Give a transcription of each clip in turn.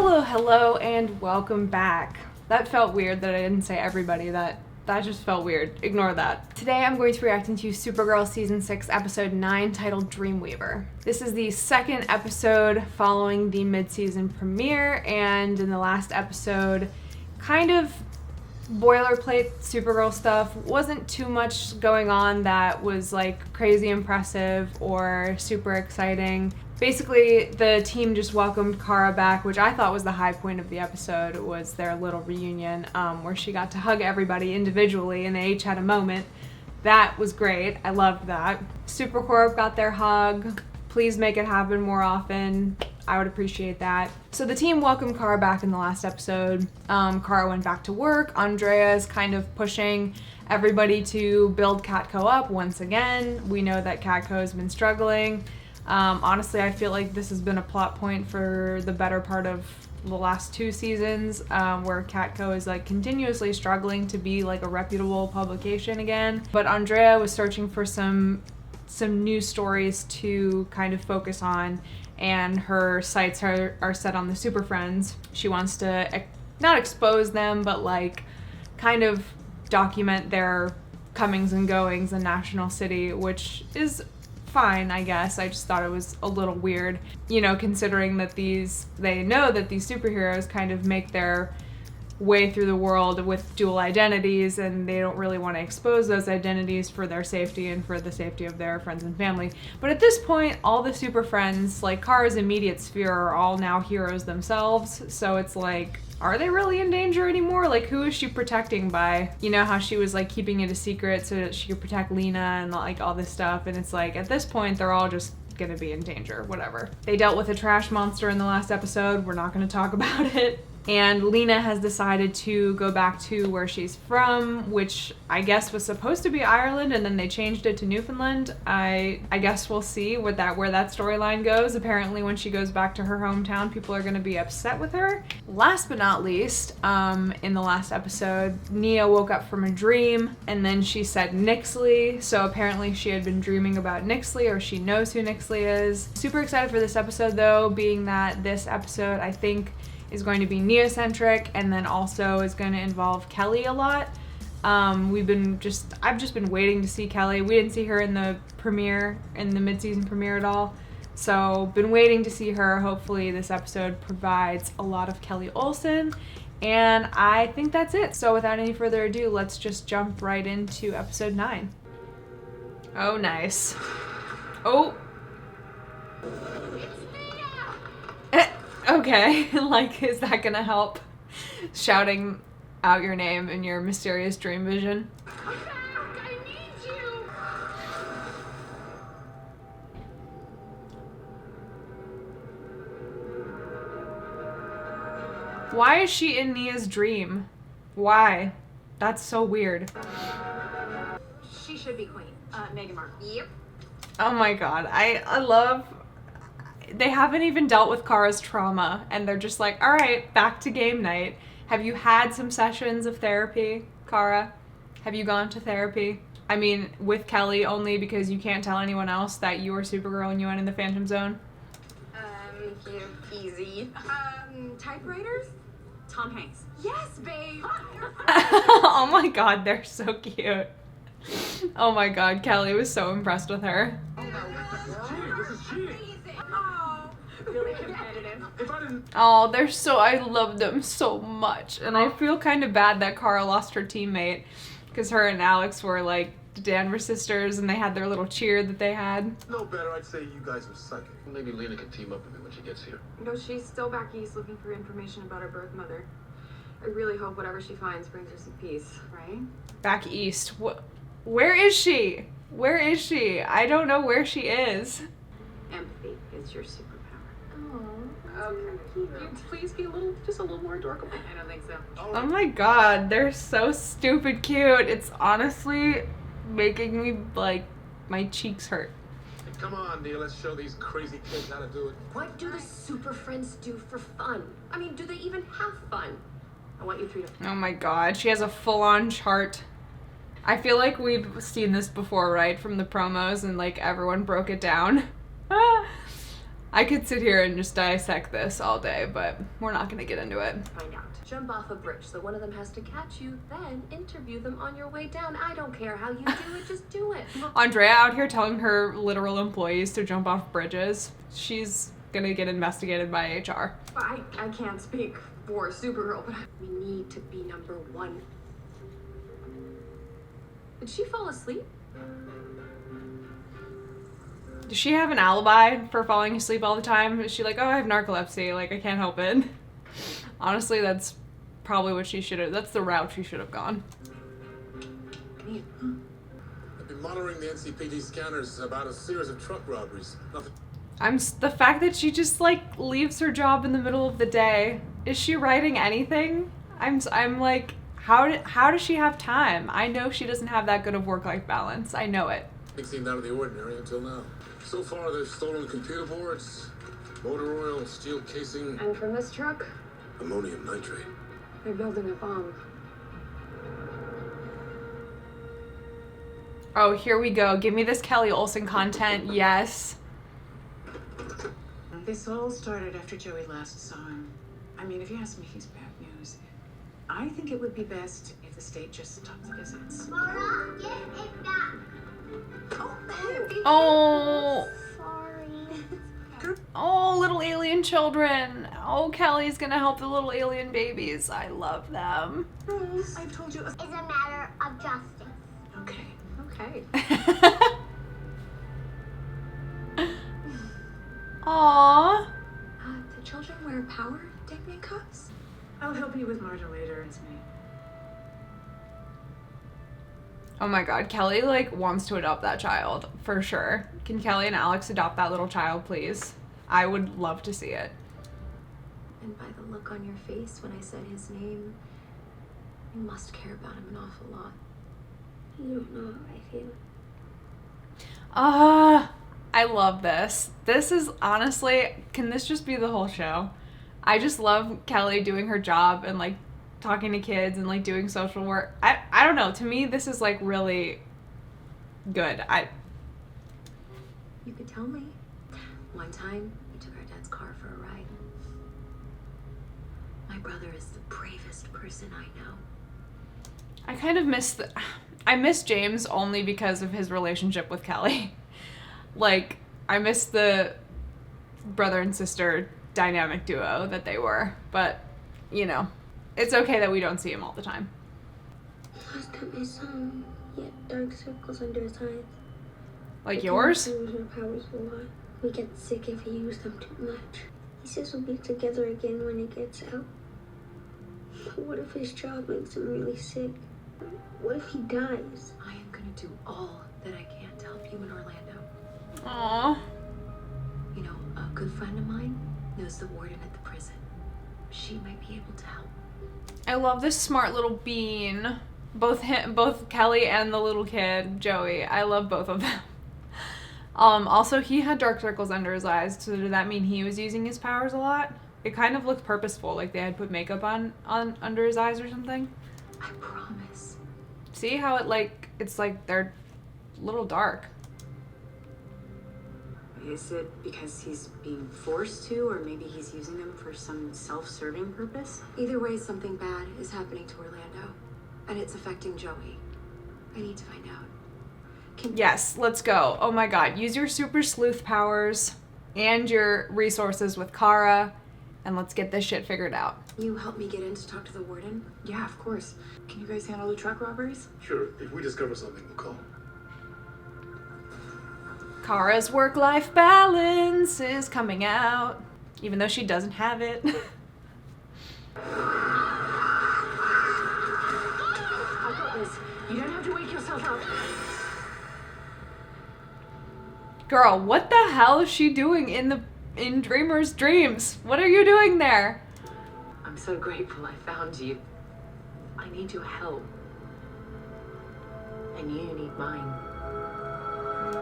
Hello, and welcome back. That felt weird that I didn't say everybody. That just felt weird. Ignore that. Today I'm going to be reacting to Supergirl Season 6, Episode 9, titled Dreamweaver. This is the second episode following the mid-season premiere, and in the last episode, kind of boilerplate Supergirl stuff. Wasn't too much going on that was like crazy impressive or super exciting. Basically, the team just welcomed Kara back, which I thought was the high point of the episode, was their little reunion, where she got to hug everybody individually and they each had a moment. That was great. I loved that. Supercorp got their hug. Please make it happen more often. I would appreciate that. So the team welcomed Kara back in the last episode. Kara went back to work. Andrea is kind of pushing everybody to build CatCo up once again. We know that CatCo has been struggling. Honestly, I feel like this has been a plot point for the better part of the last two seasons, where CatCo is like continuously struggling to be like a reputable publication again. But Andrea was searching for some news stories to kind of focus on, and her sights are set on the Super Friends. She wants to not expose them, but like kind of document their comings and goings in National City, which is fine, I guess. I just thought it was a little weird, you know, considering that they know that these superheroes kind of make their way through the world with dual identities, and they don't really want to expose those identities for their safety and for the safety of their friends and family. But at this point, all the Super Friends, like Kara's immediate sphere, are all now heroes themselves, so it's like, are they really in danger anymore? Like, who is she protecting by? You know how she was like keeping it a secret so that she could protect Lena and like all this stuff, and it's like at this point they're all just gonna be in danger, whatever. They dealt with a trash monster in the last episode. We're not gonna talk about it. And Lena has decided to go back to where she's from, which I guess was supposed to be Ireland, and then they changed it to Newfoundland. I guess we'll see where that storyline goes. Apparently when she goes back to her hometown, people are going to be upset with her. Last but not least, in the last episode, Nia woke up from a dream, and then she said Nixly, so apparently she had been dreaming about Nixly, or she knows who Nixly is. Super excited for this episode though, being that this episode, I think, is going to be Nia-centric, and then also is going to involve Kelly a lot. I've just been waiting to see Kelly. We didn't see her in the mid-season premiere at all. So been waiting to see her. Hopefully this episode provides a lot of Kelly Olsen, and I think that's it. So without any further ado, let's just jump right into episode 9. Oh, nice. Oh. Okay, like, is that gonna help? Shouting out your name in your mysterious dream vision. Come back! I need you! Why is she in Nia's dream? Why? That's so weird. She should be queen. Meghan Markle. Yep. Oh my god, I love... They haven't even dealt with Kara's trauma, and they're just like, all right, back to game night. Have you had some sessions of therapy, Kara? Have you gone to therapy? I mean, with Kelly, only because you can't tell anyone else that you are Supergirl and you went in the Phantom Zone. Easy. Typewriters? Tom Hanks. Yes, babe! Oh my god, they're so cute. Oh my god, Kelly was so impressed with her. Really competitive. Oh, I love them so much. And I feel kind of bad that Kara lost her teammate, because her and Alex were like the Danvers sisters, and they had their little cheer that they had. No better, I'd say you guys are psychic. Maybe Lena can team up with me when she gets here. No, she's still back east looking for information about her birth mother. I really hope whatever she finds brings her some peace, right? Back east. Where is she? Where is she? I don't know where she is. Empathy is your superpower. Okay. Can you please be just a little more adorable? I don't think so. Oh my god, they're so stupid cute. It's honestly making me, like, my cheeks hurt. Hey, come on, Neil, let's show these crazy kids how to do it. What do the Super Friends do for fun? I mean, do they even have fun? I want you three to... Oh my god, she has a full-on chart. I feel like we've seen this before, right? From the promos, and like everyone broke it down. I I could sit here and just dissect this all day, but we're not gonna get into it. Find out. Jump off a bridge so one of them has to catch you, then interview them on your way down. I don't care how you do it, just do it. Andrea out here telling her literal employees to jump off bridges. She's gonna get investigated by HR. I can't speak for Supergirl, but We need to be number one. Did she fall asleep? Does she have an alibi for falling asleep all the time? Is she like, oh, I have narcolepsy, like I can't help it? Honestly, that's probably what she should have, that's the route she should have gone. I've been monitoring the NCPD scanners about a series of truck robberies. Nothing. The fact that she just like leaves her job in the middle of the day. Is she writing anything? I'm like, how does she have time? I know she doesn't have that good of work-life balance. I know it. Things seemed out of the ordinary until now. So far, they've stolen computer boards, motor oil, steel casing, and from this truck, ammonium nitrate. they're building a bomb. Oh, here we go. Give me this Kelly Olsen content. Yes. This all started after Joey last saw him. I mean, if you ask me, he's bad news. I think it would be best if the state just stopped the visits. Mona, give it back. Oh. Sorry. Oh, little alien children. Oh, Kelly's gonna help the little alien babies. I love them. Rose, I've told you. It's a matter of justice. Okay. Okay. Aww. The children wear power dignity cuffs? I'll help you with Marta later. It's me. Oh my god, Kelly like wants to adopt that child for sure. Can Kelly and Alex adopt that little child, please? I would love to see it. And by the look on your face when I said his name, you must care about him an awful lot. You don't know how I feel. I love this. This is honestly, can this just be the whole show? I just love Kelly doing her job and like talking to kids and like doing social work. I don't know. To me, this is like really good. You could tell me. One time, we took our dad's car for a ride. My brother is the bravest person I know. I kind of I miss James only because of his relationship with Kelly. Like, I miss the brother and sister dynamic duo that they were. But, you know, it's okay that we don't see him all the time. Last time I saw him, he had dark circles under his eyes. Like yours? He uses our powers a lot. We get sick if he uses them too much. He says we'll be together again when he gets out. But what if his job makes him really sick? What if he dies? I am gonna do all that I can to help you in Orlando. Aww. You know, a good friend of mine knows the warden at the prison. She might be able to help. I love this smart little bean. Both Kelly and the little kid, Joey. I love both of them. Also, he had dark circles under his eyes, so did that mean he was using his powers a lot? It kind of looked purposeful, like they had put makeup on under his eyes or something. I promise. See how it's like they're a little dark. Is it because he's being forced to, or maybe he's using them for some self-serving purpose? Either way, something bad is happening to Orlando. And it's affecting Joey. I need to find out. Yes, let's go. Oh my god, use your super sleuth powers and your resources with Kara, and let's get this shit figured out. You help me get in to talk to the warden? Yeah, of course. Can you guys handle the truck robberies? Sure, if we discover something, we'll call. Kara's work-life balance is coming out, even though she doesn't have it. I got this. You don't have to wake yourself up. Girl, what the hell is she doing in Dreamer's dreams? What are you doing there? I'm so grateful I found you. I need your help. And you need mine.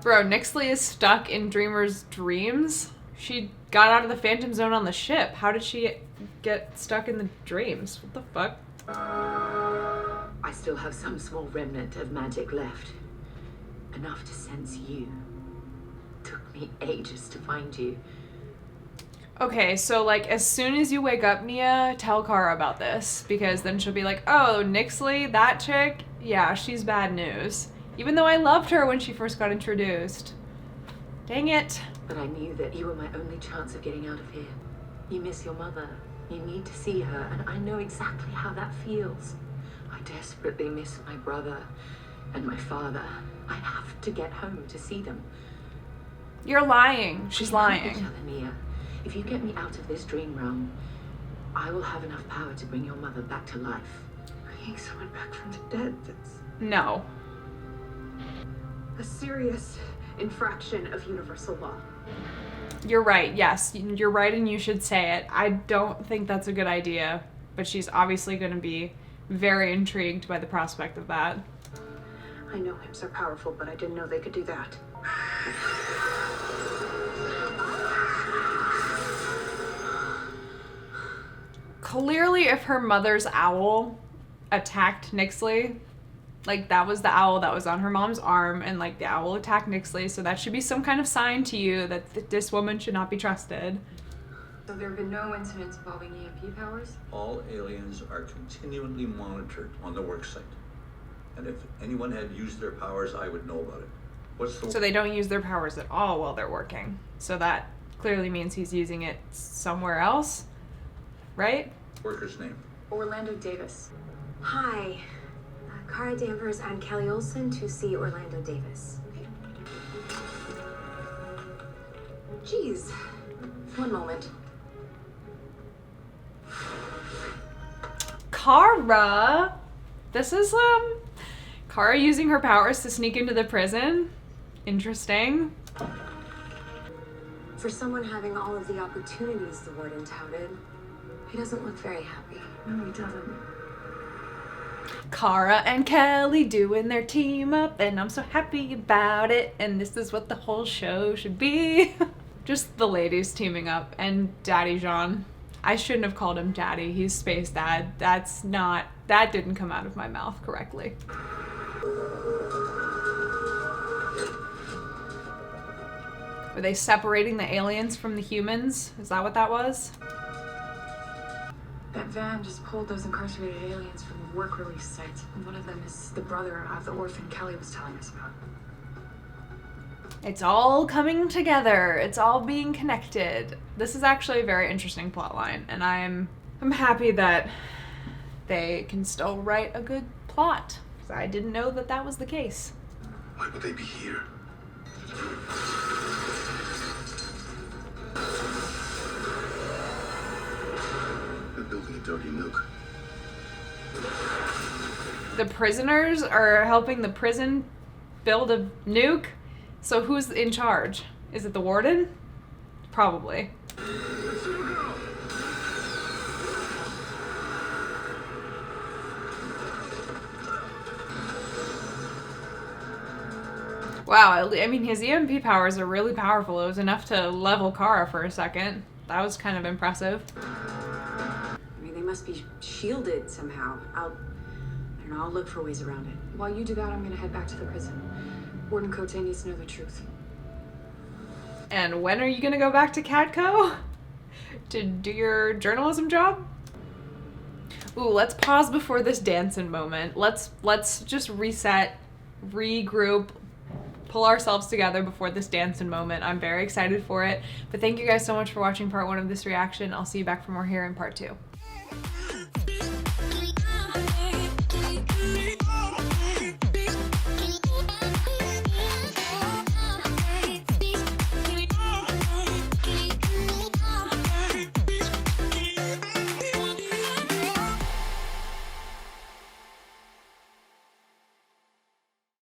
Bro, Nixly is stuck in Dreamer's dreams. She got out of the Phantom Zone on the ship. How did she get stuck in the dreams? What the fuck? I still have some small remnant of magic left. Enough to sense you. Took me ages to find you. Okay, so like as soon as you wake up, Nia, tell Kara about this, because then she'll be like, oh, Nixly, that chick, yeah, she's bad news. Even though I loved her when she first got introduced. Dang it. But I knew that you were my only chance of getting out of here. You miss your mother. You need to see her, and I know exactly how that feels. I desperately miss my brother and my father. I have to get home to see them. You're lying. She's We help lying. each other, Nia. If you get me out of this dream realm, I will have enough power to bring your mother back to life. Bringing someone back from the dead, that's No. a serious infraction of universal law. You're right, yes. You're right and you should say it. I don't think that's a good idea, but she's obviously going to be very intrigued by the prospect of that. I know imps are powerful, but I didn't know they could do that. Clearly, if her mother's owl attacked Nixly, like that was the owl that was on her mom's arm, and like the owl attacked Nixly, so that should be some kind of sign to you that this woman should not be trusted. So there have been no incidents involving EMP powers? All aliens are continually monitored on the worksite. And if anyone had used their powers, I would know about it. So they don't use their powers at all while they're working. So that clearly means he's using it somewhere else, right? Worker's name? Orlando Davis. Hi. Kara Danvers and Kelly Olsen to see Orlando Davis. Jeez. One moment. Kara! This is, Kara using her powers to sneak into the prison? Interesting. For someone having all of the opportunities the warden touted, he doesn't look very happy. No, he doesn't. Kara and Kelly doing their team up, and I'm so happy about it, and this is what the whole show should be. Just the ladies teaming up, and Daddy Jean. I shouldn't have called him Daddy, he's Space Dad. That didn't come out of my mouth correctly. Were they separating the aliens from the humans? Is that what that was? That van just pulled those incarcerated aliens from the work release site. One of them is the brother of the orphan Kelly was telling us about. It's all coming together. It's all being connected. This is actually a very interesting plotline, and I'm happy that they can still write a good plot. 'Cause I didn't know that that was the case. Why would they be here? They're building a dirty nuke. The prisoners are helping the prison build a nuke? So who's in charge? Is it the warden? Probably. Wow, I mean, his EMP powers are really powerful. It was enough to level Kara for a second. That was kind of impressive. I mean, they must be shielded somehow. I'll look for ways around it. While you do that, I'm gonna head back to the prison. Warden Cote needs to know the truth. And when are you gonna go back to CatCo? To do your journalism job? Ooh, let's pause before this dancing moment. Let's just reset, regroup, pull ourselves together before this dancing moment. I'm very excited for it. But thank you guys so much for watching part 1 of this reaction. I'll see you back for more here in part 2.